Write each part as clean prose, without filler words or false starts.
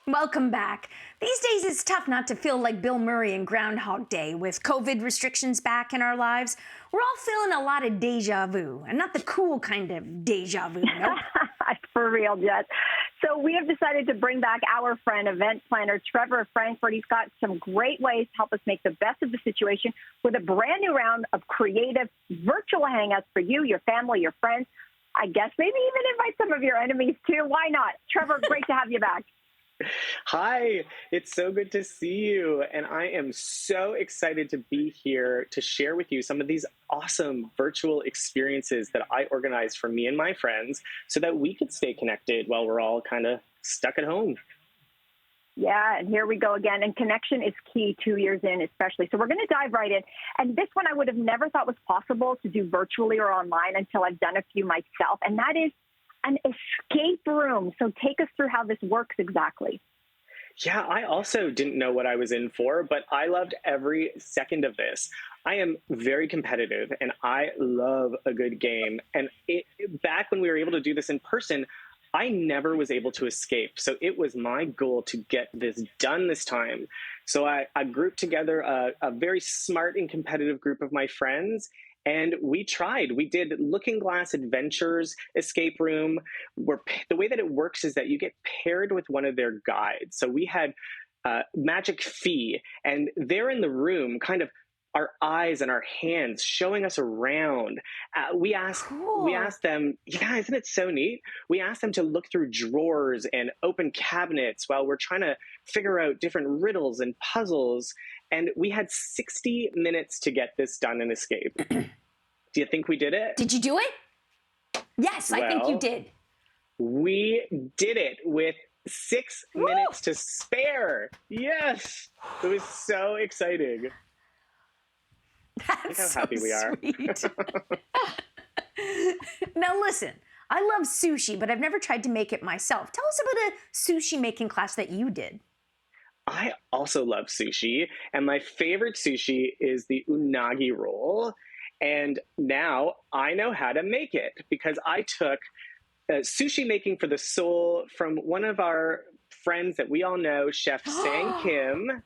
Welcome back. These days it's tough not to feel like Bill Murray in Groundhog Day with COVID restrictions back in our lives. We're all feeling a lot of deja vu, and not the cool kind of deja vu. Nope. For real, Jess. So we have decided to bring back our friend, event planner Trevor Frankfort. He's got some great ways to help us make the best of the situation with a brand new round of creative virtual hangouts for you, your family, your friends. I guess maybe even invite some of your enemies too. Why not? Trevor, great to have you back. Hi, it's so good to see you. And I am so excited to be here to share with you some of these awesome virtual experiences that I organized for me and my friends so that we could stay connected while we're all kind of stuck at home. Yeah, and here we go again. And connection is key 2 years in, especially. So we're going to dive right in. And this one I would have never thought was possible to do virtually or online until I've done a few myself. And that is an escape room. So take us through how this works exactly. Yeah, I also didn't know what I was in for, but I loved every second of this. I am very competitive and I love a good game. And back when we were able to do this in person, I never was able to escape. So it was my goal to get this done this time. So I grouped together a very smart and competitive group of my friends. And we tried. We did Looking Glass Adventures escape room. The way that it works is that you get paired with one of their guides. So we had Magic Fee, and they're in the room, kind of our eyes and our hands showing us around. We asked them, yeah, isn't it so neat? We asked them to look through drawers and open cabinets while we're trying to figure out different riddles and puzzles. And we had 60 minutes to get this done and escape. Do you think we did it? Did you do it? Yes, I think you did. We did it with 6 minutes to spare. Yes. It was so exciting. That's Look how happy we are. Sweet. Now listen, I love sushi, but I've never tried to make it myself. Tell us about a sushi making class that you did. I also love sushi, and my favorite sushi is the unagi roll. And now I know how to make it because I took sushi making for the soul from one of our friends that we all know, Chef Sang Kim.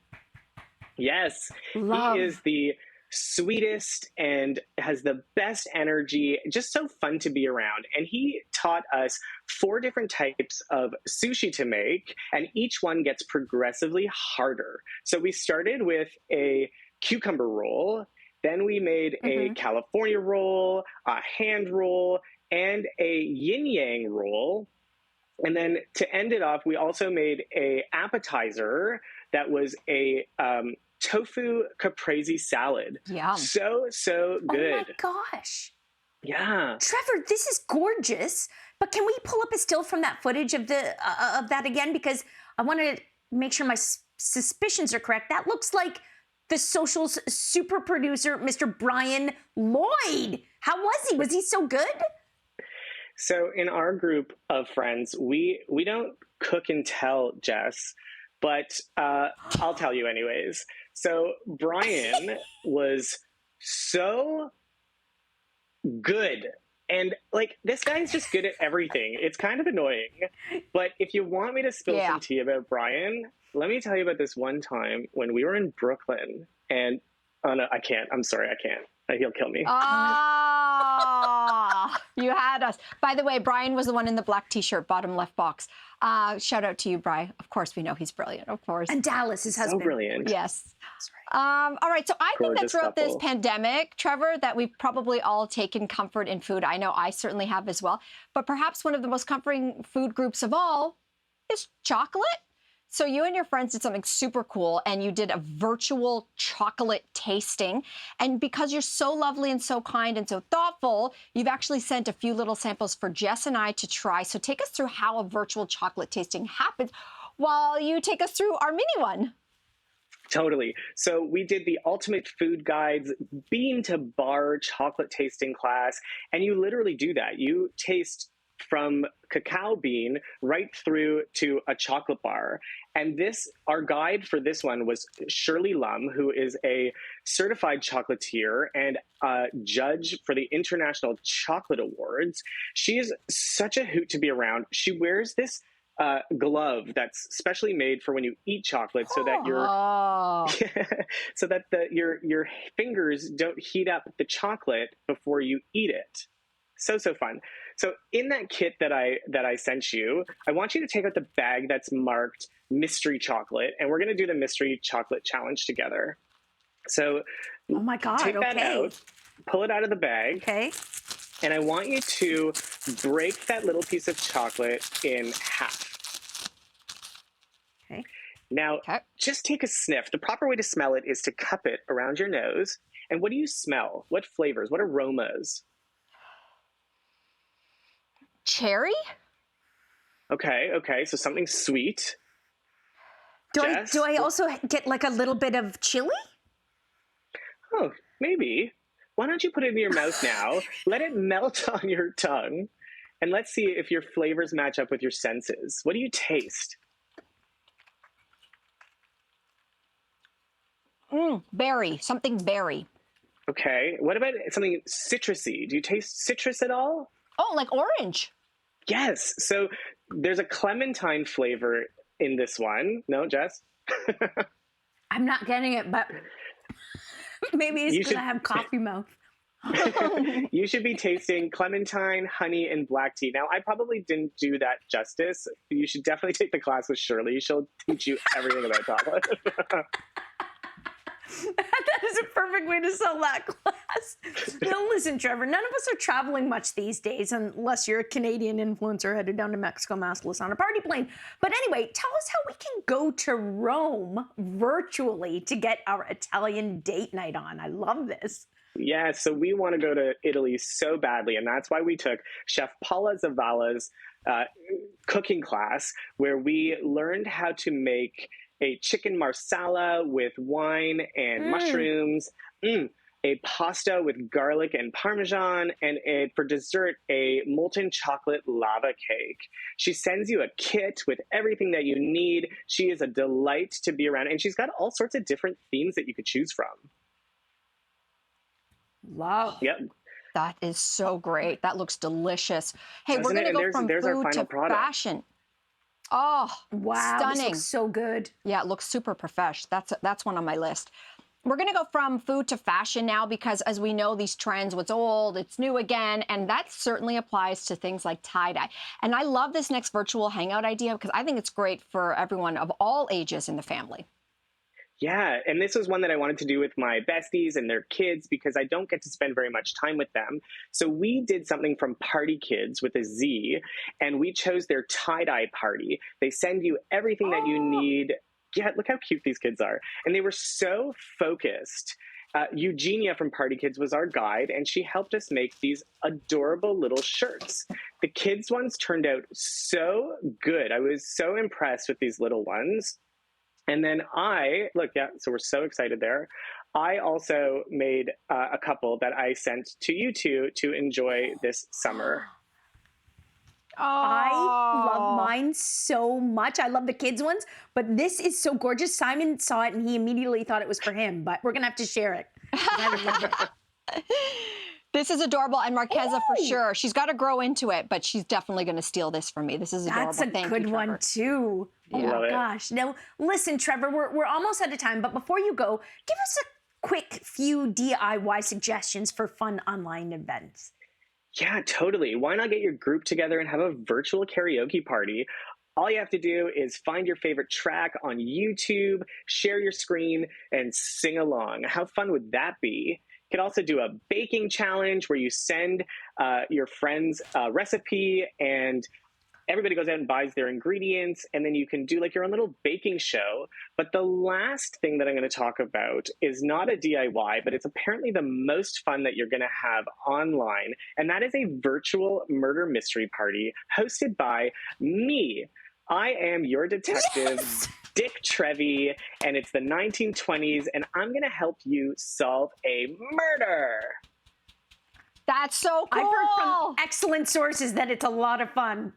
Yes, Love. He is the sweetest and has the best energy, just so fun to be around. And he taught us 4 different types of sushi to make, and each one gets progressively harder. So we started with a cucumber roll, then we made a California roll, a hand roll, and a yin yang roll. And then to end it off, we also made a appetizer that was a tofu caprese salad. Yum. So good. Oh my gosh. Yeah. Trevor, this is gorgeous. But can we pull up a still from that footage of that again? Because I want to make sure my suspicions are correct. That looks like the Social's super producer, Mr. Brian Lloyd. How was he? Was he so good? So in our group of friends, we don't cook and tell, Jess, but I'll tell you anyways. So Brian was so good. And like, this guy's just good at everything. It's kind of annoying. But if you want me to spill some tea about Brian, let me tell you about this one time when we were in Brooklyn. And oh no, I can't. I'm sorry, I can't. He'll kill me. Oh, you had us. By the way, Brian was the one in the black t-shirt, bottom left box. Shout out to you, Brian. Of course, we know he's brilliant, of course. And Dallas, his husband. So brilliant. Yes. All right, so I think that throughout this pandemic, Trevor, that we've probably all taken comfort in food. I know I certainly have as well. But perhaps one of the most comforting food groups of all is chocolate. So you and your friends did something super cool, and you did a virtual chocolate tasting. And because you're so lovely and so kind and so thoughtful, you've actually sent a few little samples for Jess and I to try. So take us through how a virtual chocolate tasting happens while you take us through our mini one. Totally. So we did the Ultimate Food Guides bean to bar chocolate tasting class, and you literally do that. You taste from cacao bean right through to a chocolate bar. And our guide for this one was Shirley Lum, who is a certified chocolatier and a judge for the International Chocolate Awards. She is such a hoot to be around. She wears this glove that's specially made for when you eat chocolate, so that your fingers don't heat up the chocolate before you eat it. So fun. So in that kit that I sent you, I want you to take out the bag that's marked mystery chocolate, and we're going to do the mystery chocolate challenge together. So oh my God, take that out, pull it out of the bag. Okay. And I want you to break that little piece of chocolate in half. Okay. Now, just take a sniff. The proper way to smell it is to cup it around your nose. And what do you smell? What flavors? What aromas? Cherry? Okay. So something sweet. Do I also get like a little bit of chili? Oh, maybe. Why don't you put it in your mouth now? Let it melt on your tongue. And let's see if your flavors match up with your senses. What do you taste? Berry. Something berry. Okay. What about something citrusy? Do you taste citrus at all? Oh, like orange. Yes. So there's a clementine flavor in this one. No, Jess? I'm not getting it, but maybe it's because I have coffee mouth. You should be tasting clementine, honey, and black tea. Now, I probably didn't do that justice. You should definitely take the class with Shirley. She'll teach you everything about chocolate. That is a perfect way to sell that class. Now, listen, Trevor, none of us are traveling much these days unless you're a Canadian influencer headed down to Mexico maskless on a party plane. But anyway, tell us how we can go to Rome virtually to get our Italian date night on. I love this. Yeah, so we want to go to Italy so badly, and that's why we took Chef Paula Zavala's cooking class, where we learned how to make a chicken marsala with wine and mushrooms, a pasta with garlic and Parmesan, and for dessert, a molten chocolate lava cake. She sends you a kit with everything that you need. She is a delight to be around, and she's got all sorts of different themes that you could choose from. Wow. Yep. That is so great. That looks delicious. Hey, we're going to go from food to fashion. Oh, wow. Stunning. This looks so good. Yeah, it looks super profesh. That's one on my list. We're going to go from food to fashion now because, as we know, these trends, what's old, it's new again. And that certainly applies to things like tie-dye. And I love this next virtual hangout idea because I think it's great for everyone of all ages in the family. Yeah, and this was one that I wanted to do with my besties and their kids because I don't get to spend very much time with them. So we did something from Party Kids with a Z, and we chose their tie-dye party. They send you everything that you need. Yeah, look how cute these kids are. And they were so focused. Eugenia from Party Kids was our guide, and she helped us make these adorable little shirts. The kids' ones turned out so good. I was so impressed with these little ones. And then so we're so excited there. I also made a couple that I sent to you two to enjoy this summer. Oh. I love mine so much. I love the kids' ones, but this is so gorgeous. Simon saw it and he immediately thought it was for him, but we're going to have to share it. I love it. This is adorable, and Marquesa for sure. She's got to grow into it, but she's definitely going to steal this from me. This is adorable. That's a good one, too. Oh, my gosh. Now, listen, Trevor, we're almost out of time, but before you go, give us a quick few DIY suggestions for fun online events. Yeah, totally. Why not get your group together and have a virtual karaoke party? All you have to do is find your favorite track on YouTube, share your screen, and sing along. How fun would that be? You could also do a baking challenge where you send your friends a recipe and everybody goes out and buys their ingredients, and then you can do like your own little baking show. But the last thing that I'm going to talk about is not a DIY, but it's apparently the most fun that you're going to have online, and that is a virtual murder mystery party hosted by me. I am your detective, Dick Trevi, and it's the 1920s, and I'm going to help you solve a murder. That's so cool. I've heard from excellent sources that it's a lot of fun.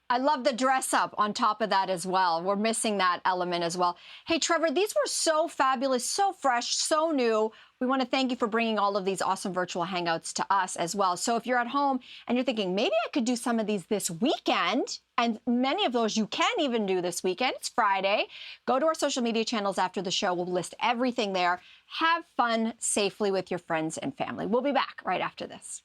I love the dress up on top of that as well. We're missing that element as well. Hey, Trevor, these were so fabulous, so fresh, so new. we want to thank you for bringing all of these awesome virtual hangouts to us as well. So if you're at home and you're thinking, maybe I could do some of these this weekend, and many of those you can even do this weekend. It's Friday. Go to our social media channels after the show. We'll list everything there. Have fun safely with your friends and family. We'll be back right after this.